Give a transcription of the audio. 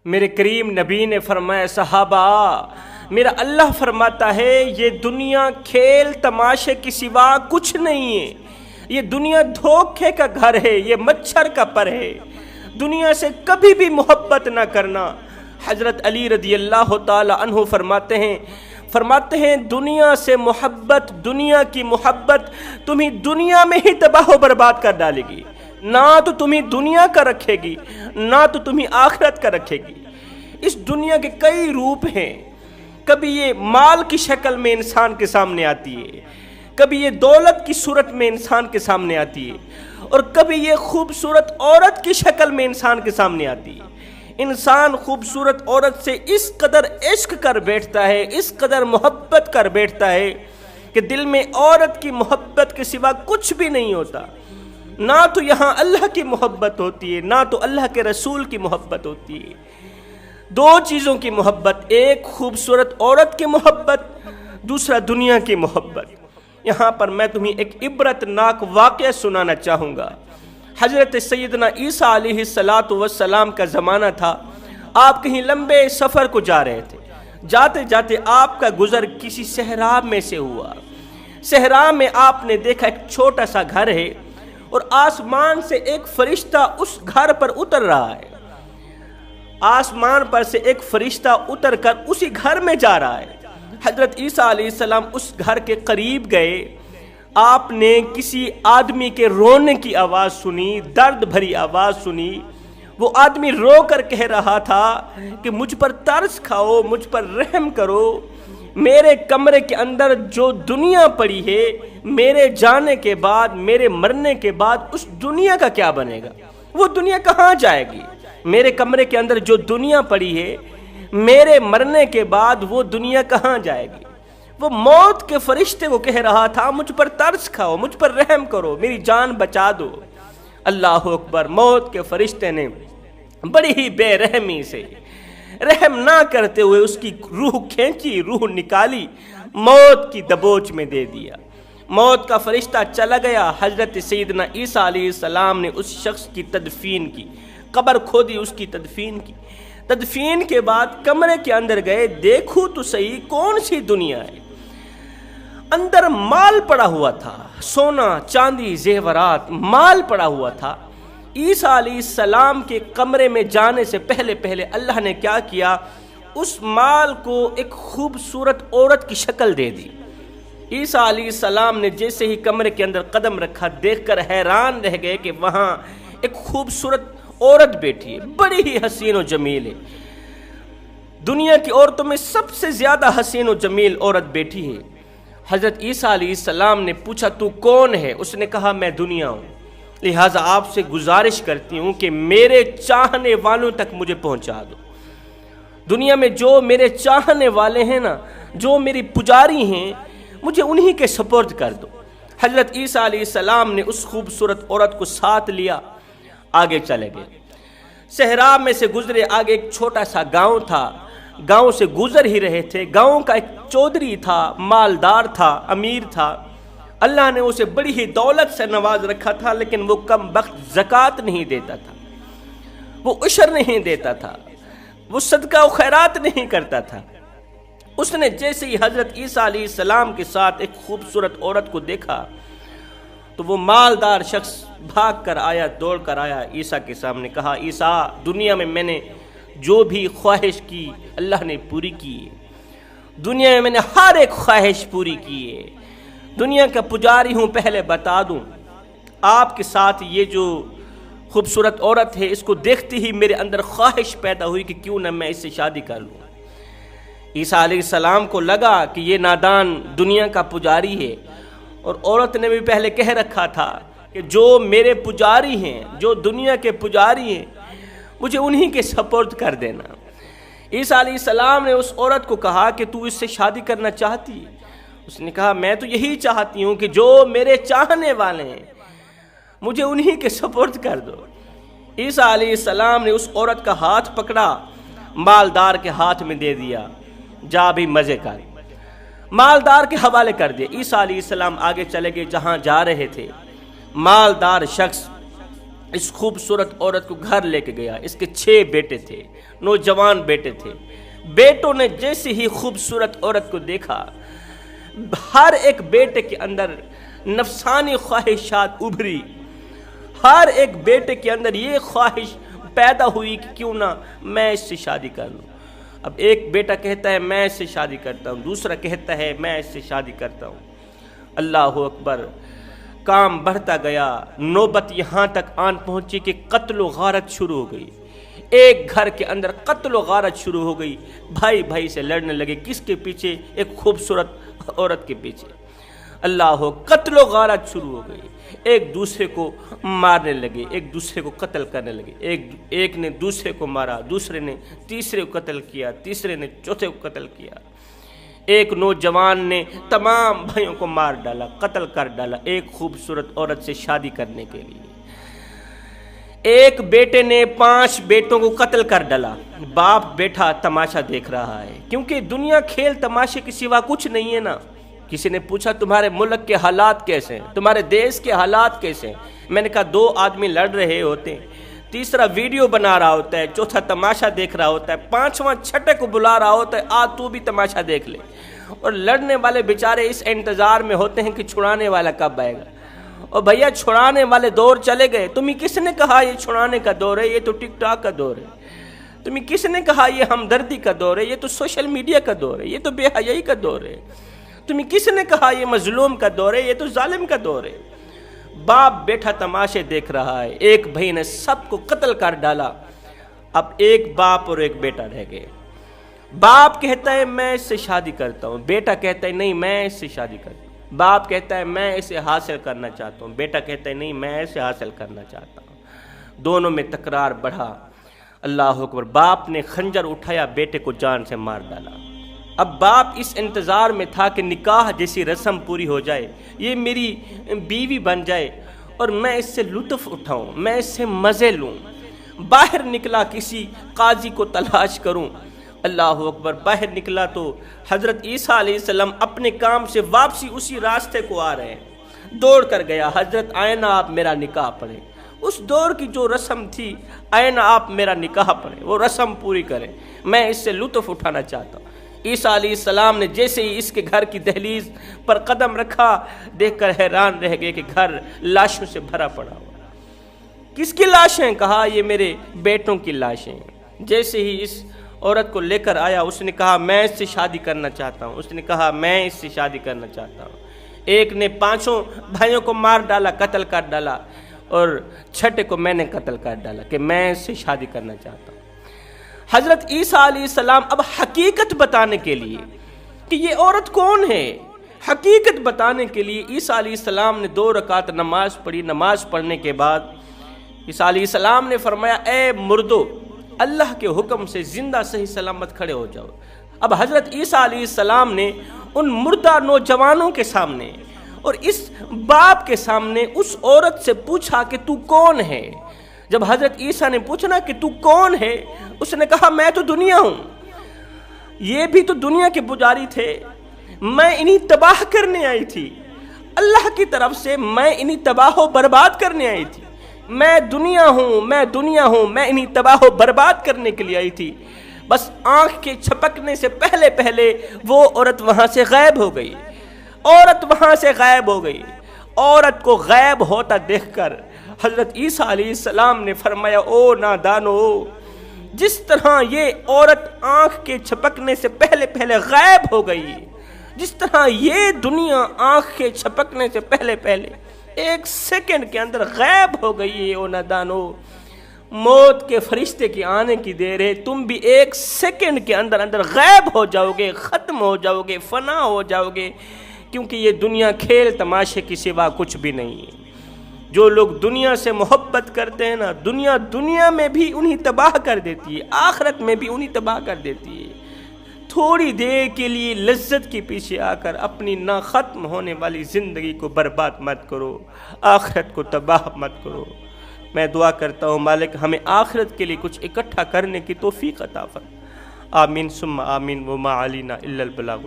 میرے کریم نبی نے فرمایا صحابہ میرا اللہ فرماتا ہے یہ دنیا کھیل تماشے کی سوا کچھ نہیں ہے، یہ دنیا دھوکے کا گھر ہے، یہ مچھر کا پر ہے، دنیا سے کبھی بھی محبت نہ کرنا۔ حضرت علی رضی اللہ تعالی عنہ فرماتے ہیں دنیا سے محبت، دنیا کی محبت تمہیں دنیا میں ہی تباہ و برباد کر ڈالے گی، نہ تو تمہیں دنیا کا رکھے گی نہ تو تمہیں آخرت کا رکھے گی۔ اس دنیا کے کئی روپ ہیں، کبھی یہ مال کی شکل میں انسان کے سامنے آتی ہے، کبھی یہ دولت کی صورت میں انسان کے سامنے آتی ہے، اور کبھی یہ خوبصورت عورت کی شکل میں انسان کے سامنے آتی ہے۔ انسان خوبصورت عورت سے اس قدر عشق کر بیٹھتا ہے، اس قدر محبت کر بیٹھتا ہے کہ دل میں عورت کی محبت کے سوا کچھ بھی نہیں ہوتا، نہ تو یہاں اللہ کی محبت ہوتی ہے نہ تو اللہ کے رسول کی محبت ہوتی ہے۔ دو چیزوں کی محبت، ایک خوبصورت عورت کی محبت، دوسرا دنیا کی محبت۔ یہاں پر میں تمہیں ایک عبرت ناک واقعہ سنانا چاہوں گا۔ حضرت سیدنا عیسیٰ علیہ السلام کا زمانہ تھا، آپ کہیں لمبے سفر کو جا رہے تھے، جاتے جاتے آپ کا گزر کسی صحرا میں سے ہوا۔ صحرا میں آپ نے دیکھا ایک چھوٹا سا گھر ہے اور آسمان سے ایک فرشتہ اس گھر پر اتر رہا ہے، آسمان پر سے ایک فرشتہ اتر کر اسی گھر میں جا رہا ہے۔ حضرت عیسیٰ علیہ السلام اس گھر کے قریب گئے، آپ نے کسی آدمی کے رونے کی آواز سنی، درد بھری آواز سنی۔ وہ آدمی رو کر کہہ رہا تھا کہ مجھ پر ترس کھاؤ، مجھ پر رحم کرو، میرے کمرے کے اندر جو دنیا پڑی ہے، میرے جانے کے بعد، میرے مرنے کے بعد اس دنیا کا کیا بنے گا؟ وہ دنیا کہاں جائے گی؟ میرے کمرے کے اندر جو دنیا پڑی ہے، میرے مرنے کے بعد وہ دنیا کہاں جائے گی؟ وہ موت کے فرشتے کو کہہ رہا تھا مجھ پر ترس کھاؤ، مجھ پر رحم کرو، میری جان بچا دو۔ اللہ اکبر! موت کے فرشتے نے بڑی ہی بے رحمی سے، رحم نہ کرتے ہوئے اس کی روح کھینچی، روح نکالی، موت کی دبوچ میں دے دیا۔ موت کا فرشتہ چلا گیا۔ حضرت سیدنا عیسیٰ علیہ السلام نے اس شخص کی تدفین کی، قبر کھودی، اس کی تدفین کی۔ تدفین کے بعد کمرے کے اندر گئے، دیکھو تو صحیح کون سی دنیا ہے۔ اندر مال پڑا ہوا تھا، سونا چاندی زیورات، مال پڑا ہوا تھا۔ عیسیٰ علیہ السلام کے کمرے میں جانے سے پہلے اللہ نے کیا کیا؟ اس مال کو ایک خوبصورت عورت کی شکل دے دی۔ عیسیٰ علیہ السلام نے جیسے ہی کمرے کے اندر قدم رکھا، دیکھ کر حیران رہ گئے کہ وہاں ایک خوبصورت عورت بیٹھی ہے، بڑی ہی حسین و جمیل ہے۔ دنیا کی عورتوں میں سب سے زیادہ حسین و جمیل عورت بیٹھی ہے۔ حضرت عیسیٰ علیہ السلام نے پوچھا تو کون ہے؟ اس نے کہا میں دنیا ہوں، لہٰذا آپ سے گزارش کرتی ہوں کہ میرے چاہنے والوں تک مجھے پہنچا دو۔ دنیا میں جو میرے چاہنے والے ہیں نا، جو میری پجاری ہیں، مجھے انہی کے سپرد کر دو۔ حضرت عیسیٰ علیہ السلام نے اس خوبصورت عورت کو ساتھ لیا، آگے چلے گئے۔ صحرا میں سے گزرے، آگے ایک چھوٹا سا گاؤں تھا، گاؤں سے گزر ہی رہے تھے۔ گاؤں کا ایک چودھری تھا، مالدار تھا، امیر تھا، اللہ نے اسے بڑی ہی دولت سے نواز رکھا تھا، لیکن وہ کم بخت زکوٰۃ نہیں دیتا تھا، وہ عشر نہیں دیتا تھا، وہ صدقہ و خیرات نہیں کرتا تھا۔ اس نے جیسے ہی حضرت عیسیٰ علیہ السلام کے ساتھ ایک خوبصورت عورت کو دیکھا تو وہ مالدار شخص بھاگ کر آیا، دوڑ کر آیا عیسیٰ کے سامنے، کہا عیسیٰ دنیا میں میں نے جو بھی خواہش کی اللہ نے پوری کی ہے، دنیا میں میں نے ہر ایک خواہش پوری کی ہے، دنیا کا پجاری ہوں۔ پہلے بتا دوں آپ کے ساتھ یہ جو خوبصورت عورت ہے، اس کو دیکھتے ہی میرے اندر خواہش پیدا ہوئی کہ کیوں نہ میں اس سے شادی کر لوں۔ عیسیٰ علیہ السلام کو لگا کہ یہ نادان دنیا کا پجاری ہے، اور عورت نے بھی پہلے کہہ رکھا تھا کہ جو میرے پجاری ہیں، جو دنیا کے پجاری ہیں، مجھے انہی کے سپرد کر دینا۔ عیسیٰ علیہ السلام نے اس عورت کو کہا کہ تو اس سے شادی کرنا چاہتی ہے؟ اس نے کہا میں تو یہی چاہتی ہوں کہ جو میرے چاہنے والے ہیں مجھے انہی کے سپرد کر دو۔ عیسیٰ علیہ السلام نے اس عورت کا ہاتھ پکڑا، مالدار کے ہاتھ میں دے دیا، جا بھی مزے کر، مالدار کے حوالے کر دیا۔ عیسیٰ علیہ السلام آگے چلے گئے، جہاں جا رہے تھے مالدار شخص اس خوبصورت عورت کو گھر لے کے گیا. اس کے 6 بیٹے تھے, نوجوان بیٹے تھے. بیٹوں نے جیسے ہی خوبصورت عورت کو دیکھا, ہر ایک بیٹے کے اندر نفسانی خواہشات ابھری. ہر ایک بیٹے کے اندر یہ خواہش پیدا ہوئی کہ کیوں نہ میں اس سے شادی کر لوں. اب ایک بیٹا کہتا ہے میں اس سے شادی کرتا ہوں, دوسرا کہتا ہے میں اس سے شادی کرتا ہوں. اللہ اکبر. کام بڑھتا گیا, نوبت یہاں تک آن پہنچی کہ قتل و غارت شروع ہو گئی. ایک گھر کے اندر قتل و غارت شروع ہو گئی. بھائی بھائی سے لڑنے لگے. کس کے پیچھے؟ ایک خوبصورت عورت کے پیچھے. اللہ ہو, قتل و غارت شروع ہو گئی. ایک دوسرے کو مارنے لگے, ایک دوسرے کو قتل کرنے لگے. ایک نے دوسرے کو مارا, دوسرے نے تیسرے کو قتل کیا, تیسرے نے چوتھے کو قتل کیا. ایک نوجوان نے تمام بھائیوں کو مار ڈالا, قتل کر ڈالا, ایک خوبصورت عورت سے شادی کرنے کے لیے. ایک بیٹے نے 5 بیٹوں کو قتل کر ڈالا. باپ بیٹھا تماشا دیکھ رہا ہے, کیونکہ دنیا کھیل تماشے کے سوا کچھ نہیں ہے نا. کسی نے پوچھا تمہارے ملک کے حالات کیسے ہیں, تمہارے دیش کے حالات کیسے ہیں؟ میں نے کہا 2 آدمی لڑ رہے ہوتے ہیں, تیسرا ویڈیو بنا رہا ہوتا ہے, چوتھا تماشا دیکھ رہا ہوتا ہے, 5واں چھٹے کو بلا رہا ہوتا ہے, آ تو بھی تماشا دیکھ لے. اور لڑنے والے بیچارے اس انتظار میں ہوتے ہیں کہ چھڑانے والا کب آئے گا. اور بھیا چھڑانے والے دور چلے گئے. تمہیں کس نے کہا یہ چھڑانے کا دور ہے؟ یہ تو ٹک ٹاک کا دور ہے. تمہیں کس نے کہا یہ ہمدردی کا دور ہے؟ یہ تو سوشل میڈیا کا دور ہے, یہ تو بے حیائی کا دور ہے. تمہیں کس نے کہا یہ مظلوم کا دور ہے؟ یہ تو ظالم کا دور ہے. باپ بیٹھا تماشے دیکھ رہا ہے. ایک بھائی نے سب کو قتل کر ڈالا. اب ایک باپ اور ایک بیٹا رہ گئے. باپ کہتا ہے میں اس سے شادی کرتا ہوں, بیٹا کہتا ہے نہیں میں اس سے شادی کرتا ہوں. باپ کہتا ہے میں اسے حاصل کرنا چاہتا ہوں, بیٹا کہتا ہے نہیں میں اسے حاصل کرنا چاہتا ہوں. دونوں میں تکرار بڑھا. اللہ اکبر. باپ نے خنجر اٹھایا, بیٹے کو جان سے مار ڈالا. اب باپ اس انتظار میں تھا کہ نکاح جیسی رسم پوری ہو جائے, یہ میری بیوی بن جائے اور میں اس سے لطف اٹھاؤں, میں اس سے مزے لوں. باہر نکلا, کسی قاضی کو تلاش کروں. اللہ اکبر. باہر نکلا تو حضرت عیسیٰ علیہ السلام اپنے کام سے واپسی اسی راستے کو آ رہے ہیں. دوڑ کر گیا, حضرت آئے نا آپ میرا نکاح پڑھیں. اس دور کی جو رسم تھی, آئے نا آپ میرا نکاح پڑھیں, وہ رسم پوری کریں, میں اس سے لطف اٹھانا چاہتا ہوں. عیسیٰ علیہ السلام نے جیسے ہی اس کے گھر کی دہلیز پر قدم رکھا, دیکھ کر حیران رہ گئے کہ گھر لاشوں سے بھرا پڑا ہوا. کس کی لاشیں؟ کہا یہ میرے بیٹوں کی لاشیں. جیسے ہی اس عورت کو لے کر آیا, اس نے کہا میں اس سے شادی کرنا چاہتا ہوں. اس نے کہا میں اس سے شادی کرنا چاہتا ہوں. ایک نے 5 بھائیوں کو مار ڈالا, قتل کر ڈالا, اور چھٹے کو میں نے قتل کر ڈالا کہ میں اس سے شادی کرنا چاہتا ہوں. حضرت عیسیٰ علیہ السلام اب حقیقت بتانے کے لیے کہ یہ عورت کون ہے, حقیقت بتانے کے لیے عیسیٰ علیہ السلام نے 2 رکعت نماز پڑھی. نماز پڑھنے کے بعد عیسیٰ علیہ السلام نے فرمایا اے مردو, اللہ کے حکم سے زندہ صحیح سلامت کھڑے ہو جاؤ. اب حضرت عیسیٰ علیہ السلام نے ان مردہ نوجوانوں کے سامنے اور اس باپ کے سامنے اس عورت سے پوچھا کہ تو کون ہے. جب حضرت عیسیٰ نے پوچھنا کہ تو کون ہے, اس نے کہا میں تو دنیا ہوں. یہ بھی تو دنیا کے پجاری تھے, میں انہی تباہ کرنے آئی تھی. اللہ کی طرف سے میں انہی تباہ و برباد کرنے آئی تھی. میں دنیا ہوں, میں دنیا ہوں, میں انہی تباہ و برباد کرنے کے لیے آئی تھی. بس آنکھ کے چھپکنے سے پہلے پہلے وہ عورت وہاں سے غائب ہو گئی. عورت وہاں سے غائب ہو گئی. عورت کو غائب ہوتا دیکھ کر حضرت عیسیٰ علیہ السلام نے فرمایا او نادانو, جس طرح یہ عورت آنکھ کے چھپکنے سے پہلے پہلے غائب ہو گئی, جس طرح یہ دنیا آنکھ کے چھپکنے سے پہلے پہلے 1 سیکنڈ کے اندر غائب ہو گئی ہے, او نادانو, موت کے فرشتے کے آنے کی دیر ہے. تم بھی 1 سیکنڈ کے اندر اندر غائب ہو جاؤ گے, ختم ہو جاؤ گے, فنا ہو جاؤ گے, کیونکہ یہ دنیا کھیل تماشے کی سوا کچھ بھی نہیں ہے. جو لوگ دنیا سے محبت کرتے ہیں نا, دنیا میں بھی انہیں تباہ کر دیتی ہے, آخرت میں بھی انہیں تباہ کر دیتی ہے. تھوڑی دیر کے لیے لذت کے پیچھے آ کر اپنی نہ ختم ہونے والی زندگی کو برباد مت کرو, آخرت کو تباہ مت کرو. میں دعا کرتا ہوں مالک ہمیں آخرت کے لیے کچھ اکٹھا کرنے کی توفیق عطا فرما. آمین ثم آمین. وما علینا الا البلاغ.